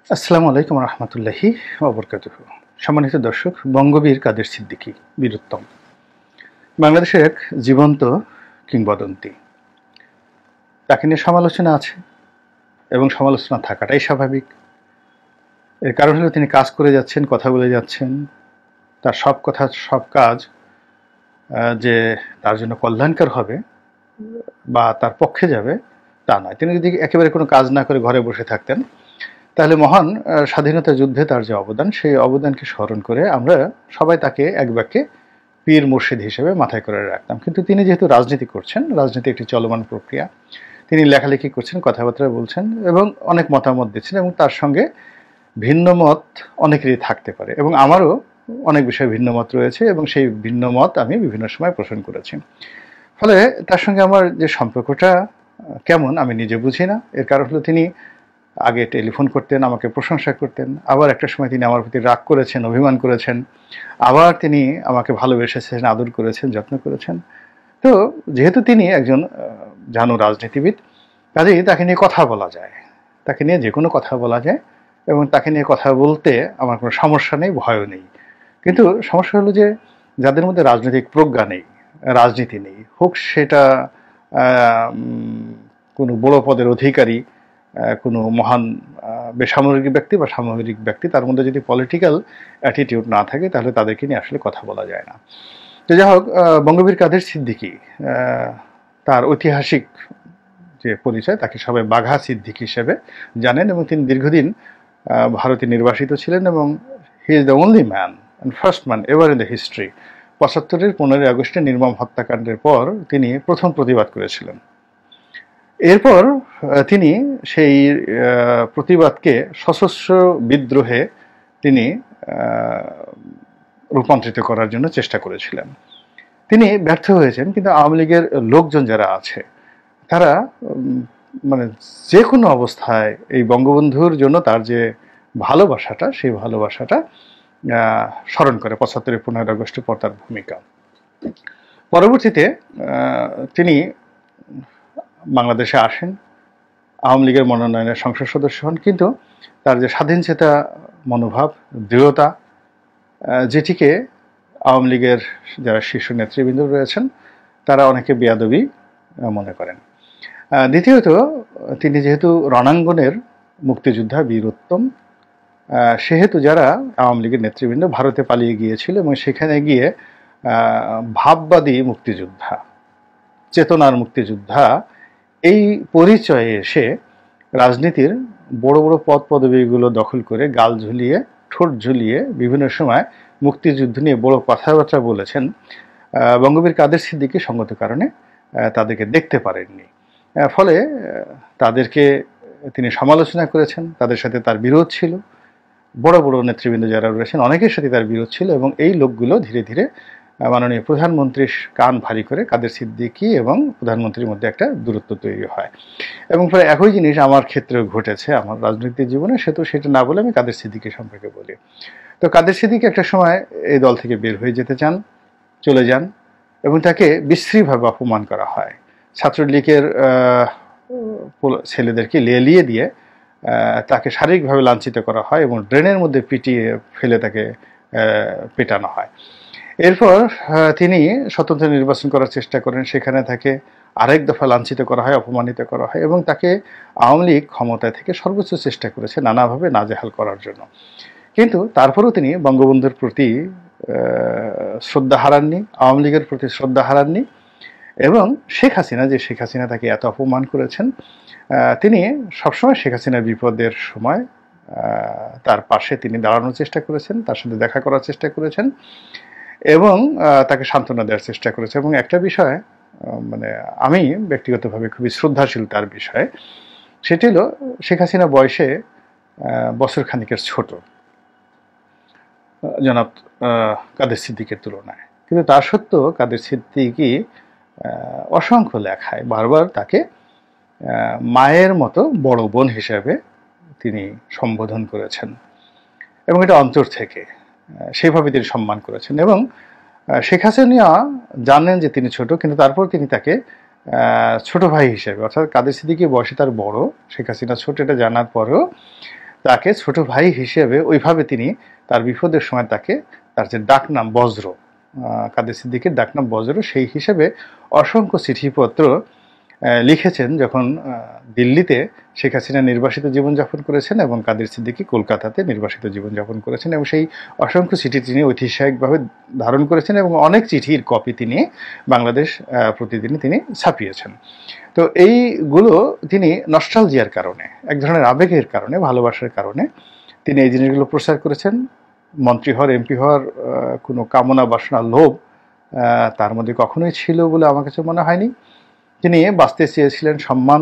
আসসালামু আলাইকুম রহমতুল্লাহি ওবরকাতুহু। সম্মানিত দর্শক, বঙ্গবীর কাদের সিদ্দিকী বীরুত্তম বাংলাদেশের এক জীবন্ত কিংবদন্তি। তাকে নিয়ে সমালোচনা আছে এবং সমালোচনা থাকাটাই স্বাভাবিক। এর কারণ হলো তিনি কাজ করে যাচ্ছেন, কথা বলে যাচ্ছেন। তার সব কথা সব কাজ যে তার জন্য কল্যাণকর হবে বা তার পক্ষে যাবে তা নয়। তিনি যদি একেবারে কোনো কাজ না করে ঘরে বসে থাকতেন তাহলে মহান স্বাধীনতা যুদ্ধে তার যে অবদান, সেই অবদানকে স্মরণ করে আমরা সবাই তাকে এক বাক্যে পীর মুর্শিদ হিসেবে মাথায় করে রাখতাম। কিন্তু তিনি যেহেতু রাজনীতি করছেন, রাজনীতি একটি চলমান প্রক্রিয়া, তিনি লেখালেখি করছেন, কথাবার্তা বলছেন এবং অনেক মতামত দিচ্ছেন, এবং তার সঙ্গে ভিন্ন মত অনেকেরই থাকতে পারে এবং আমারও অনেক বিষয়ে ভিন্ন মত রয়েছে এবং সেই ভিন্ন মত আমি বিভিন্ন সময় পোষণ করেছি। ফলে তার সঙ্গে আমার যে সম্পর্কটা কেমন আমি নিজে বুঝি না। এর কারণ হলো তিনি আগে টেলিফোন করতেন, আমাকে প্রশংসা করতেন, আবার একটা সময় তিনি আমার প্রতি রাগ করেছেন, অভিমান করেছেন, আবার তিনি আমাকে ভালোবেসেছেন, আদর করেছেন, যত্ন করেছেন। তো যেহেতু তিনি একজন জানু রাজনীতিবিদ, কাজেই তাকে নিয়ে কথা বলা যায়, তাকে নিয়ে যে কোনো কথা বলা যায় এবং তাকে নিয়ে কথা বলতে আমার কোনো সমস্যা নেই, ভয়ও নেই। কিন্তু সমস্যা হলো যে যাদের মধ্যে রাজনৈতিক প্রজ্ঞা নেই, রাজনীতি নেই, হোক সেটা কোনো বড় পদের অধিকারী, কোনো মহান বেসামরিক ব্যক্তি বা সামরিক ব্যক্তি, তার মধ্যে যদি পলিটিক্যাল অ্যাটিটিউড না থাকে তাহলে তাদেরকে নিয়ে আসলে কথা বলা যায় না। তো যাই হোক, বঙ্গবীর কাদের সিদ্দিকী, তার ঐতিহাসিক যে পরিচয়, তাকে সবাই বাঘা সিদ্দিকী হিসেবে জানেন এবং তিনি দীর্ঘদিন ভারতে নির্বাসিত ছিলেন এবং he is the only man and first man ever in the history. ৭৫-এর 15ই আগস্টের নির্মম হত্যাকাণ্ডের পর তিনি প্রথম প্রতিবাদ করেছিলেন। এরপর তিনি সেই প্রতিবাদকে সশস্ত্র বিদ্রোহে তিনি রূপান্তরিত করার জন্য চেষ্টা করেছিলেন। তিনি ব্যর্থ হয়েছেন, কিন্তু আওয়ামী লীগের লোকজন যারা আছে তারা মানে যে কোনো অবস্থায় এই বঙ্গবন্ধুর জন্য তার যে ভালোবাসাটা, সেই ভালোবাসাটা স্মরণ করে ৭৫-এর 15ই আগস্টের পর তার ভূমিকা। পরবর্তীতে তিনি বাংলাদেশে আসেন, আওয়ামী লীগের মনোনয়নের সংসদ সদস্য হন, কিন্তু তার যে স্বাধীনচেতা মনোভাব, দৃঢ়তা, যেটিকে আওয়ামী লীগের যারা শীর্ষ নেতৃবৃন্দ রয়েছেন তারা অনেকে বেয়াদবি মনে করেন। দ্বিতীয়ত, তিনি যেহেতু রণাঙ্গনের মুক্তিযোদ্ধা, বীরোত্তম, সেহেতু যারা আওয়ামী লীগের নেতৃবৃন্দ ভারতে পালিয়ে গিয়েছিল এবং সেখানে গিয়ে ভাববাদী মুক্তিযোদ্ধা, চেতনার মুক্তিযোদ্ধা, এই পরিচয়ে এসে রাজনীতির বড় বড় পদ পদবীগুলো দখল করে গাল ঝুলিয়ে, ঠোঁট ঝুলিয়ে বিভিন্ন সময় মুক্তিযুদ্ধ নিয়ে বড় কথাবার্তা বলেছেন, বঙ্গবীর কাদের সিদ্দিকী সঙ্গত কারণে তাদেরকে দেখতে পারেননি। ফলে তাদেরকে তিনি সমালোচনা করেছেন, তাদের সাথে তার বিরোধ ছিল। বড় বড় নেতৃবৃন্দ যারা রয়েছেন অনেকের সাথে তার বিরোধ ছিল এবং এই লোকগুলো ধীরে ধীরে মাননীয় প্রধানমন্ত্রীর কান ভারী করে কাদের সিদ্দিকী এবং প্রধানমন্ত্রীর মধ্যে একটা দূরত্ব তৈরি হয়। এবং ফলে একই জিনিস আমার ক্ষেত্রেও ঘটেছে আমার রাজনৈতিক জীবনে, সেটা না বলে আমি কাদের সিদ্দিকী সম্পর্কে বলি। তো কাদের সিদ্দিকী একটা সময় এই দল থেকে বের হয়ে যেতে চান, চলে যান এবং তাকে বিশ্রীভাবে অপমান করা হয়। ছাত্রলীগের ছেলেদেরকে লেলিয়ে দিয়ে তাকে শারীরিকভাবে লাঞ্ছিত করা হয় এবং ড্রেনের মধ্যে পিটিয়ে ফেলে তাকে পেটানো হয়। এরপর তিনি স্বতন্ত্র নির্বাচন করার চেষ্টা করেন, সেখানে তাকে আরেক দফা লাঞ্ছিত করা হয়, অপমানিত করা হয় এবং তাকে আওয়ামী লীগ ক্ষমতায় থেকে সর্বোচ্চ চেষ্টা করেছে নানাভাবে নাজেহাল করার জন্য। কিন্তু তারপরেও তিনি বঙ্গবন্ধুর প্রতি শ্রদ্ধা হারাননি, আওয়ামী লীগের প্রতি শ্রদ্ধা হারাননি এবং শেখ হাসিনা তাকে এত অপমান করেছেন, তিনি সবসময় শেখ হাসিনার বিপদের সময় তার পাশে তিনি দাঁড়ানোর চেষ্টা করেছেন, তার সাথে দেখা করার চেষ্টা করেছেন এবং তাকে সান্ত্বনা দেওয়ার চেষ্টা করেছে। এবং একটা বিষয় মানে আমি ব্যক্তিগতভাবে খুবই শ্রদ্ধাশীল তার বিষয়ে, সেটি হলো শেখ হাসিনা বয়সে বছর খানিকের ছোট জনাব কাদের সিদ্দিকের তুলনায়, কিন্তু তা সত্ত্বেও কাদের সিদ্দিকী অসংখ্য লেখায় বারবার তাকে মায়ের মতো বড় বোন হিসেবে তিনি সম্বোধন করেছেন এবং এটা অন্তর থেকে সেইভাবে তিনি সম্মান করেছেন। এবং শেখ হাসিনা জানেন যে তিনি ছোট, কিন্তু তারপর তিনি তাকে ছোট ভাই হিসেবে, অর্থাৎ কাদের সিদ্দিকী বয়সে তার বড়, শেখ হাসিনা ছোট, এটা জানার পরেও তাকে ছোট ভাই হিসেবে ওইভাবে তিনি তার বিপদের সময় তাকে তার যে ডাকনাম বজ্র, কাদের সিদ্দিকীর ডাকনাম বজ্র, সেই হিসেবে অসংখ্য চিঠিপত্র লিখেছেন যখন দিল্লিতে শেখ হাসিনা নির্বাসিত জীবনযাপন করেছেন এবং কাদের সিদ্দিকী কলকাতাতে নির্বাসিত জীবনযাপন করেছেন, এবং সেই অসংখ্য চিঠি তিনি ঐতিহ্যিকভাবে ধারণ করেছেন এবং অনেক চিঠির কপি তিনি বাংলাদেশ প্রতিদিনই তিনি ছাপিয়েছেন। তো এইগুলো তিনি নস্টালজিয়ার কারণে, এক ধরনের আবেগের কারণে, ভালোবাসার কারণে তিনি এই জিনিসগুলো প্রচার করেছেন। মন্ত্রী হওয়ার, এমপি হওয়ার কোনো কামনা বাসনা, লোভ তার মধ্যে কখনোই ছিল বলে আমার কাছে মনে হয়নি। তিনি বাঁচতে চেয়েছিলেন, সম্মান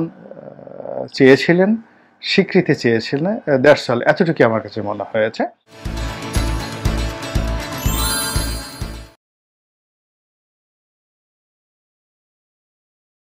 চেয়েছিলেন, স্বীকৃতি চেয়েছিলেন, দ্যাটস অল, এতটুকু আমার কাছে মনে হয়েছে।